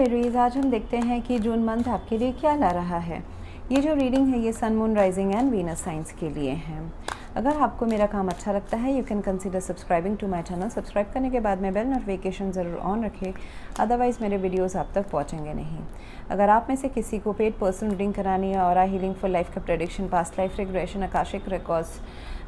Aries, आज हम देखते हैं कि जून मंथ आपके लिए क्या ला रहा है। ये जो रीडिंग है ये sun, moon, rising and Venus signs के लिए है। अगर आपको मेरा काम अच्छा लगता है you can consider subscribing to my channel. Subscribe करने के बाद में बेल नोटिफिकेशन ज़रूर ऑन रखें, अदरवाइज़ मेरे वीडियोस आप तक पहुंचेंगे नहीं। अगर आप में से किसी को पेड पर्सनल रीडिंग करानी है, ऑरा हीलिंग, फुल लाइफ का prediction, past life regression, Akashic records,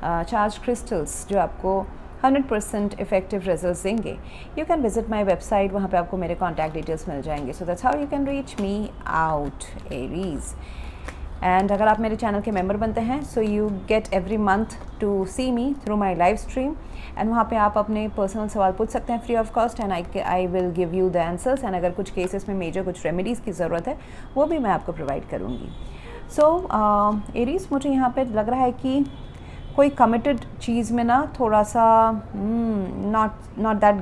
charge crystals जो आपको 100% इफेक्टिव रिजल्ट्स देंगे, you can visit my website. वहाँ पे आपको मेरे कॉन्टैक्ट डिटेल्स मिल जाएंगे। So that's how you can reach me out, Aries. And अगर आप मेरे चैनल के मेंबर बनते हैं so you get every month to see me through my live stream. And वहाँ पे आप अपने पर्सनल सवाल पूछ सकते हैं free of cost, and I will give you the answers. And अगर कुछ केसेस में मेजर कुछ रेमेडीज़ की ज़रूरत है वो भी मैं आपको प्रोवाइड करूँगी। सो एरीज, मुझे यहाँ पे लग रहा है कि कोई कमिटेड चीज़ में ना थोड़ा सा not that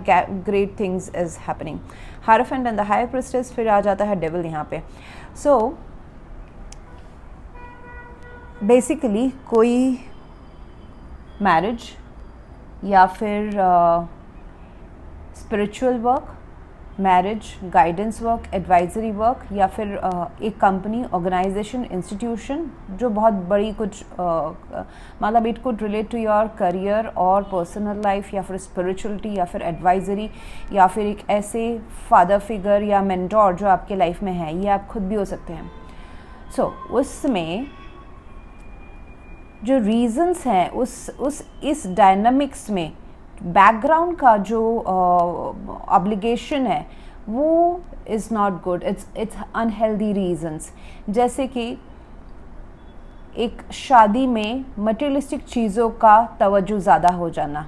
great things is happening. Hierophant and the higher priestess, फिर आ जाता है डेविल यहाँ पे। सो बेसिकली कोई मैरिज या फिर spiritual work, marriage guidance work, advisory work, या फिर एक कंपनी, ऑर्गेनाइजेशन, इंस्टीट्यूशन जो बहुत बड़ी कुछ मतलब it could relate to your career और पर्सनल लाइफ, या फिर स्पिरिचुअलिटी, या फिर एडवाइजरी, या फिर एक ऐसे फादर फिगर या मेंटोर जो आपके लाइफ में है। ये आप खुद भी हो सकते हैं। सो उसमें जो रीजंस हैं इस डायनामिक्स में बैकग्राउंड का जो ऑब्लिगेशन है वो is not good, it's unhealthy reasons. जैसे कि एक शादी में मटेरियलिस्टिक चीज़ों का तवज्जो ज़्यादा हो जाना,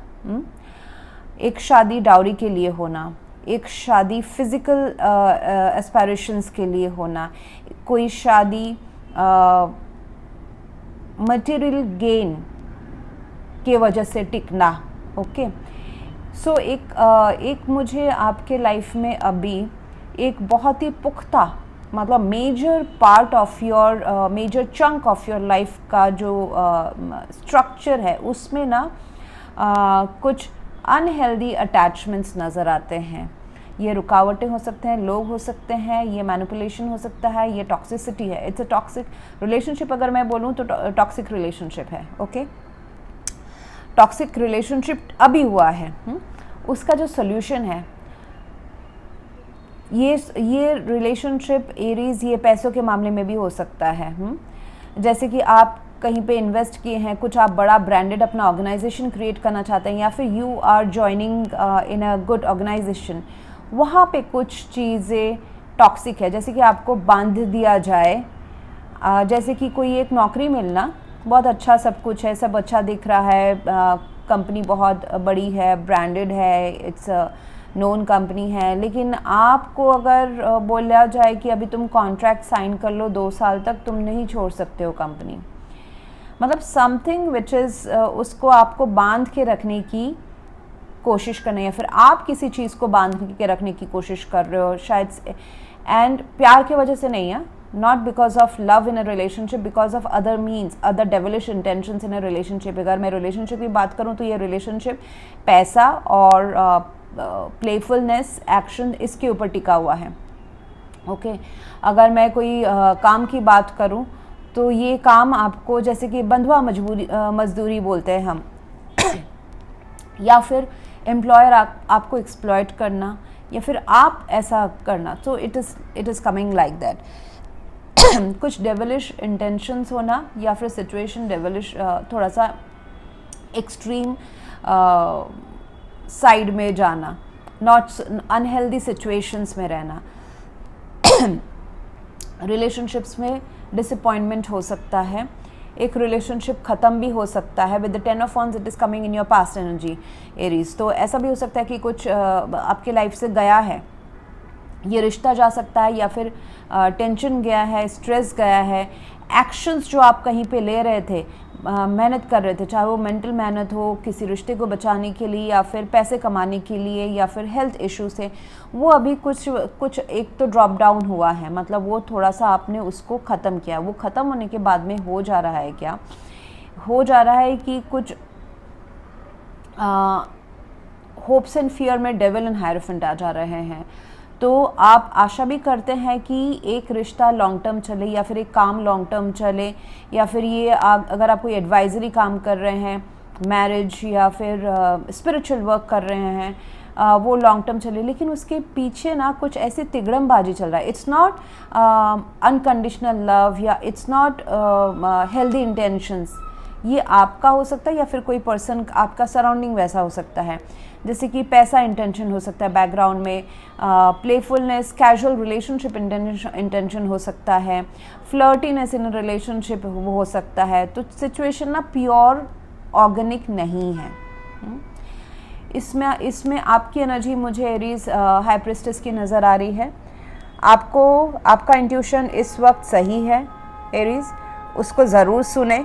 एक शादी डाउरी के लिए होना, एक शादी फिज़िकल एस्पायरेशंस के लिए होना, कोई शादी मटेरियल गेन के वजह से टिकना। ओके, सो एक मुझे आपके लाइफ में अभी एक बहुत ही पुख्ता मतलब major part of your major chunk of your life का जो स्ट्रक्चर है उसमें ना कुछ अनहेल्दी अटैचमेंट्स नज़र आते हैं। ये रुकावटें हो सकते हैं, लोग हो सकते हैं, ये मैनिपुलेशन हो सकता है, ये टॉक्सिसिटी है। It's a toxic relationship. अगर मैं बोलूँ तो टॉक्सिक रिलेशनशिप है। ओके, टॉक्सिक रिलेशनशिप अभी हुआ है। उसका जो सोल्यूशन है, ये रिलेशनशिप एरीज, ये पैसों के मामले में भी हो सकता है। जैसे कि आप कहीं पे इन्वेस्ट किए हैं, कुछ आप बड़ा ब्रांडेड अपना ऑर्गेनाइजेशन क्रिएट करना चाहते हैं, या फिर you are joining in a good organization, वहाँ पे कुछ चीज़ें टॉक्सिक है। जैसे कि आपको बांध दिया जाए, जैसे कि कोई एक नौकरी मिलना, बहुत अच्छा सब कुछ है, सब अच्छा दिख रहा है, कंपनी बहुत बड़ी है, ब्रांडेड है, इट्स नोन कंपनी है, लेकिन आपको अगर बोला जाए कि अभी तुम कॉन्ट्रैक्ट साइन कर लो 2 साल तक, तुम नहीं छोड़ सकते हो कंपनी। मतलब समथिंग विच इज़ उसको आपको बांध के रखने की कोशिश करना, या फिर आप किसी चीज़ को बांध के रखने की कोशिश कर रहे हो शायद, एंड प्यार की वजह से नहीं है, not because of love in a relationship, because of other means, other devilish intentions in a relationship. अगर मैं रिलेशनशिप की बात करूँ तो ये रिलेशनशिप पैसा और प्लेफुलनेस, एक्शन, इसके ऊपर टिका हुआ है। ओके, अगर मैं कोई काम की बात करूँ तो ये काम आपको, जैसे कि बंधुआ मजदूरी बोलते हैं हम, या फिर एम्प्लॉयर आपको एक्सप्लॉयट करना, या फिर आप ऐसा करना, तो it is coming like that. कुछ डेविलिश इंटेंशंस होना, या फिर सिचुएशन डेविलिश, थोड़ा सा एक्सट्रीम साइड में जाना, नॉट अनहेल्दी सिचुएशंस में रहना। रिलेशनशिप्स में डिसअपॉइंटमेंट हो सकता है, एक रिलेशनशिप ख़त्म भी हो सकता है। With the 10 of wands it is coming in your past energy Aries. तो ऐसा भी हो सकता है कि कुछ आपके लाइफ से गया है, ये रिश्ता जा सकता है, या फिर टेंशन गया है, स्ट्रेस गया है, एक्शंस जो आप कहीं पे ले रहे थे, मेहनत कर रहे थे, चाहे वो मेंटल मेहनत हो किसी रिश्ते को बचाने के लिए, या फिर पैसे कमाने के लिए, या फिर हेल्थ इश्यूज थे, वो अभी कुछ एक तो ड्रॉप डाउन हुआ है। मतलब वो थोड़ा सा आपने उसको ख़त्म किया। वो ख़त्म होने के बाद में हो जा रहा है, क्या हो जा रहा है कि कुछ होप्स एंड फियर में डेविल एंड हायरोफेंट आ जा रहे हैं। तो आप आशा भी करते हैं कि एक रिश्ता लॉन्ग टर्म चले या फिर एक काम लॉन्ग टर्म चले, या फिर ये अगर आप कोई एडवाइजरी काम कर रहे हैं, मैरिज या फिर स्पिरिचुअल वर्क कर रहे हैं, वो लॉन्ग टर्म चले, लेकिन उसके पीछे ना कुछ ऐसी तिगड़मबाजी चल रहा है। इट्स नॉट अनकंडीशनल लव या इट्स नॉट हेल्दी इंटेंशंस। ये आपका हो सकता है या फिर कोई पर्सन आपका सराउंडिंग वैसा हो सकता है। जैसे कि पैसा इंटेंशन हो सकता है बैकग्राउंड में, प्लेफुलनेस, कैजुअल रिलेशनशिप इंटेंशन हो सकता है, फ्लर्टीनेस इन रिलेशनशिप हो सकता है। तो सिचुएशन ना प्योर ऑर्गेनिक नहीं है। इसमें आपकी एनर्जी मुझे एरीज हाई प्रिस्टेस की नज़र आ रही है। आपका इंट्यूशन इस वक्त सही है एरीज, उसको ज़रूर सुने।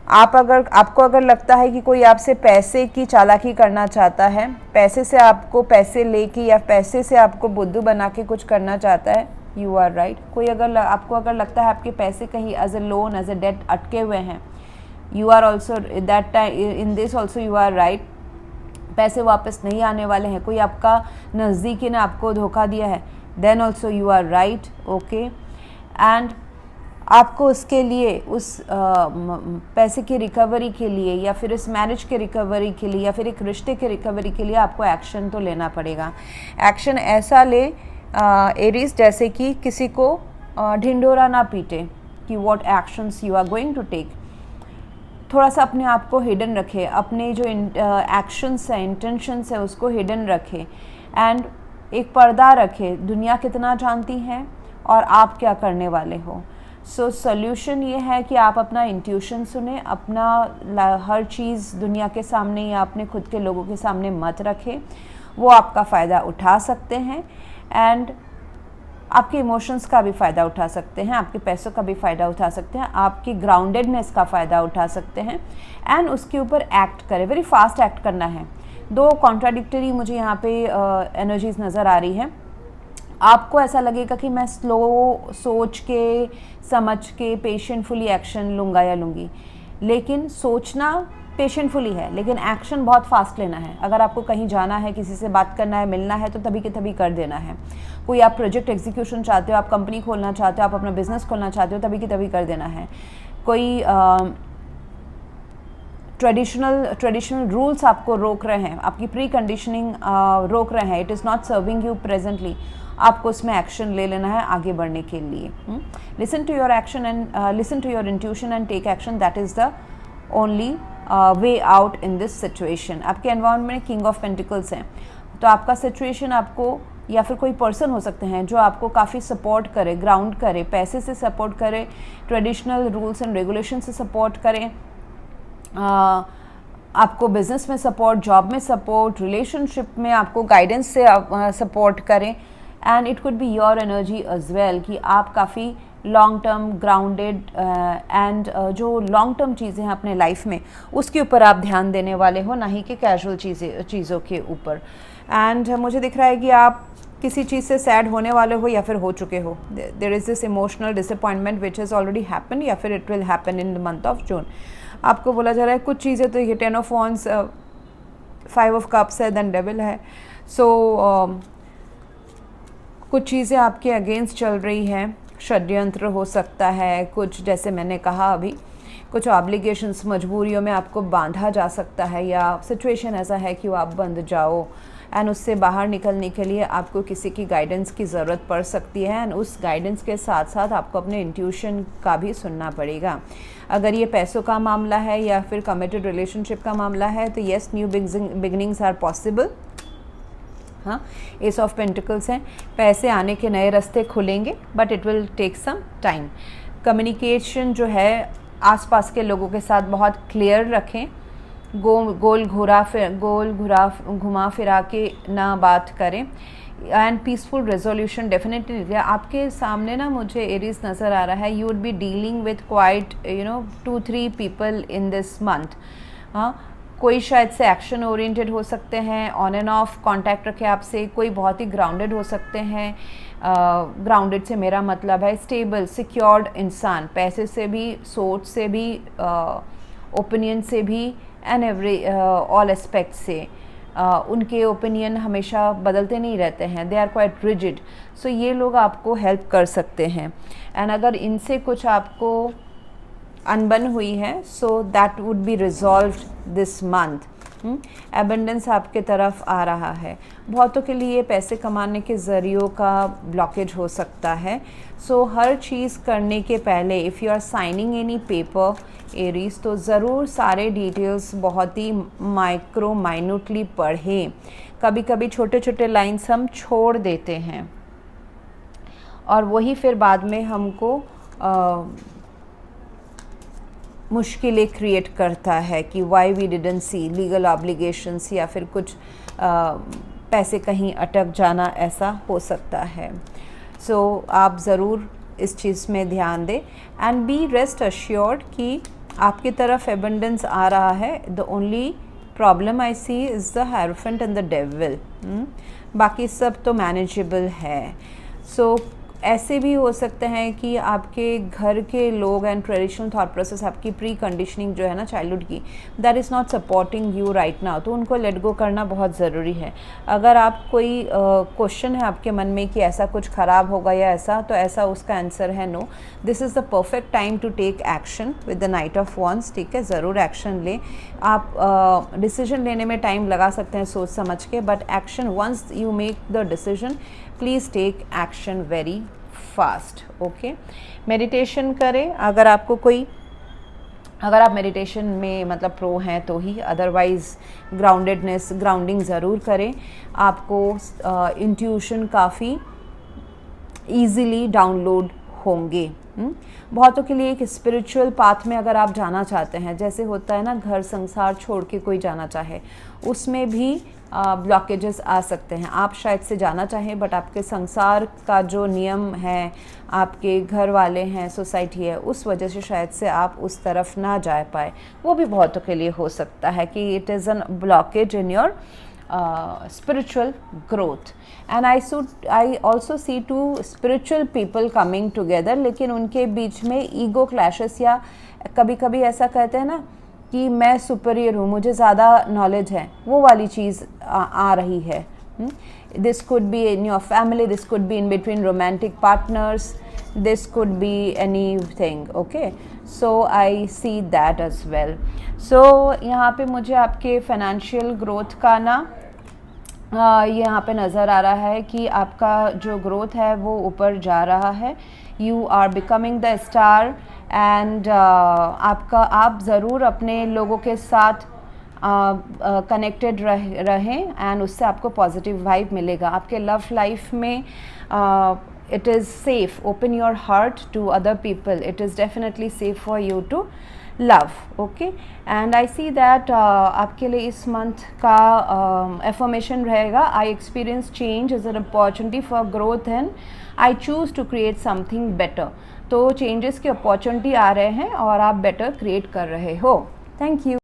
आपको अगर लगता है कि कोई आपसे पैसे की चालाकी करना चाहता है, पैसे से आपको पैसे लेके या पैसे से आपको बुद्धू बना के कुछ करना चाहता है, यू आर राइट। कोई आपको अगर लगता है आपके पैसे कहीं as a loan, as a debt अटके हुए हैं, you are also that time in this also you are right. पैसे वापस नहीं आने वाले हैं, कोई आपका नज़दीकी ने आपको धोखा दिया है, then also you are right, okay. And आपको उसके लिए उस पैसे की रिकवरी के लिए या फिर इस मैरिज के रिकवरी के लिए या फिर एक रिश्ते के रिकवरी के लिए आपको एक्शन तो लेना पड़ेगा। एक्शन ऐसा ले एरीज जैसे कि किसी को ढिंढोरा ना पीटे कि what actions you are going to take. थोड़ा सा अपने आप को हिडन रखे, अपने जो एक्शंस हैं, इंटेंशंस है, उसको हिडन रखे एंड एक पर्दा रखे। दुनिया कितना जानती है और आप क्या करने वाले हो। सो सॉल्यूशन ये है कि आप अपना इंट्यूशन सुने, अपना हर चीज़ दुनिया के सामने या अपने खुद के लोगों के सामने मत रखें। वो आपका फ़ायदा उठा सकते हैं एंड आपके इमोशंस का भी फ़ायदा उठा सकते हैं, आपके पैसों का भी फ़ायदा उठा सकते हैं, आपकी ग्राउंडेडनेस का फ़ायदा उठा सकते हैं एंड उसके ऊपर एक्ट करें। वेरी फास्ट एक्ट करना है। दो कॉन्ट्राडिक्टरी मुझे यहाँ पे एनर्जीज नज़र आ रही हैं। आपको ऐसा लगेगा कि मैं स्लो सोच के, समझ के, पेशेंटफुली एक्शन लूँगा या लूँगी, लेकिन सोचना पेशेंटफुली है, लेकिन एक्शन बहुत फास्ट लेना है। अगर आपको कहीं जाना है, किसी से बात करना है, मिलना है, तो तभी के तभी कर देना है। कोई आप प्रोजेक्ट एग्जीक्यूशन चाहते हो, आप कंपनी खोलना चाहते हो, आप अपना बिजनेस खोलना चाहते हो, तभी के तभी कर देना है। कोई ट्रेडिशनल रूल्स आपको रोक रहे हैं, आपकी प्री कंडीशनिंग रोक रहे हैं, it is not serving you presently, आपको उसमें एक्शन ले लेना है आगे बढ़ने के लिए। Listen to your action and listen to your intuition and take action, that is the only way out in this situation. आपके एनवायरनमेंट में किंग ऑफ पेंटिकल्स हैं, तो आपका सिचुएशन आपको या फिर कोई पर्सन हो सकते हैं जो आपको काफ़ी सपोर्ट करे, ग्राउंड करे, पैसे से सपोर्ट करे, ट्रेडिशनल रूल्स एंड रेगुलेशन से सपोर्ट करें, आपको बिजनेस में सपोर्ट, जॉब में सपोर्ट, रिलेशनशिप में आपको गाइडेंस से सपोर्ट करें। And it could be your energy as well कि आप काफ़ी लॉन्ग टर्म ग्राउंडेड एंड जो लॉन्ग टर्म चीज़ें हैं अपने लाइफ में, उसके ऊपर आप ध्यान देने वाले हो, ना ही कि कैजुअल चीज़ों के ऊपर। एंड मुझे दिख रहा है कि आप किसी चीज़ से सैड होने वाले हो या फिर हो चुके हो। There is this emotional disappointment which has already happen या फिर it will happen in the month of June. आपको बोला जा रहा है कुछ चीज़ें, तो ये 10 ऑफ वॉन्ड्स, 5 ऑफ कप्स है, देन डेविल है। सो कुछ चीज़ें आपके अगेंस्ट चल रही हैं, षड्यंत्र हो सकता है कुछ, जैसे मैंने कहा अभी, कुछ ऑब्लिगेशंस, मजबूरियों में आपको बांधा जा सकता है या सिचुएशन ऐसा है कि वो आप बंध जाओ एंड उससे बाहर निकलने के लिए आपको किसी की गाइडेंस की ज़रूरत पड़ सकती है एंड उस गाइडेंस के साथ साथ आपको अपने इंट्यूशन का भी सुनना पड़ेगा। अगर ये पैसों का मामला है या फिर कमिटेड रिलेशनशिप का मामला है तो yes, new beginnings are possible. हाँ, एस ऑफ पेंटिकल्स हैं, पैसे आने के नए रास्ते खुलेंगे but it will take some time. Communication जो है आसपास के लोगों के साथ बहुत क्लियर रखें, गोल घुमा फिरा के ना बात करें एंड पीसफुल रेजोल्यूशन डेफिनेटली आपके सामने ना मुझे एरीज नज़र आ रहा है। You would be dealing with quite 2-3 people in this month. हाँ, कोई शायद से एक्शन ओरिएंटेड हो सकते हैं, ऑन एंड ऑफ कांटेक्ट रखे आपसे, कोई बहुत ही ग्राउंडेड हो सकते हैं। ग्राउंडेड से मेरा मतलब है स्टेबल, सिक्योर्ड इंसान, पैसे से भी, सोच से भी, ओपिनियन से भी एंड एवरी ऑल एस्पेक्ट से। उनके ओपिनियन हमेशा बदलते नहीं रहते हैं, दे आर क्वाइट रिजिड। सो ये लोग आपको हेल्प कर सकते हैं। एंड अगर इनसे कुछ आपको अनबन हुई है, so that would be resolved this month. Abundance आपके तरफ आ रहा है। बहुतों के लिए पैसे कमाने के ज़रियों का ब्लॉकेज हो सकता है। सो हर चीज़ करने के पहले if you are signing any paper Aries, तो ज़रूर सारे डिटेल्स बहुत ही माइन्यूटली पढ़ें। कभी कभी छोटे छोटे लाइन्स हम छोड़ देते हैं और वही फिर बाद में हमको मुश्किलें क्रिएट करता है कि why we didn't see legal obligations, या फिर कुछ पैसे कहीं अटक जाना, ऐसा हो सकता है। सो आप ज़रूर इस चीज़ में ध्यान दें एंड बी रेस्ट अश्योर्ड कि आपकी तरफ एबंडेंस आ रहा है। The only problem I see is the hierophant and the devil. बाकी सब तो मैनेजेबल है। सो ऐसे भी हो सकते हैं कि आपके घर के लोग एंड ट्रेडिशनल थॉट प्रोसेस, आपकी प्री कंडीशनिंग जो है ना चाइल्डहुड की, that is not supporting you right now, तो उनको लेट गो करना बहुत ज़रूरी है। अगर आप कोई क्वेश्चन है आपके मन में कि ऐसा कुछ ख़राब होगा या ऐसा, तो ऐसा उसका आंसर है no. This is the perfect time to take action with the knight of wands. ठीक है, ज़रूर एक्शन लें। आप डिसीजन लेने में टाइम लगा सकते हैं सोच समझ के, but action once you make the decision, please take action very fast. Okay, meditation करें अगर आपको कोई, अगर आप मेडिटेशन में मतलब प्रो हैं तो ही, अदरवाइज़ ग्राउंडिंग ज़रूर करें। आपको इंट्यूशन काफ़ी ईज़िली डाउनलोड होंगे। बहुतों के लिए एक स्पिरिचुअल पाथ में अगर आप जाना चाहते हैं, जैसे होता है ना घर संसार छोड़ के कोई जाना चाहे, उसमें भी ब्लॉकेजेस आ सकते हैं। आप शायद से जाना चाहें, बट आपके संसार का जो नियम है, आपके घर वाले हैं, सोसाइटी है, उस वजह से शायद से आप उस तरफ ना जा पाए। वो भी बहुतों के लिए हो सकता है कि it is an blockage in your spiritual growth. And I also see two spiritual people coming together, लेकिन उनके बीच में ईगो क्लैशेस, या कभी कभी ऐसा कहते हैं ना कि मैं सुपीरियर हूँ, मुझे ज़्यादा नॉलेज है, वो वाली चीज़ आ रही है। This could be in your family, this could be in between romantic partners, this could be anything. Okay, so I see that as well. So यहाँ पे मुझे आपके फाइनेंशियल ग्रोथ का ना यहाँ पे नज़र आ रहा है कि आपका जो ग्रोथ है वो ऊपर जा रहा है। You are becoming the star and आप ज़रूर अपने लोगों के साथ कनेक्टेड रहें एंड उससे आपको पॉजिटिव वाइब मिलेगा। आपके लव लाइफ में it is safe. Open your heart to other people. It is definitely safe for you to love. Okay, and I see that आपके लिए इस month का affirmation रहेगा, I experience change as an opportunity for growth and I choose to create something better. तो changes की opportunity आ रहे हैं और आप better create कर रहे हो। Thank you.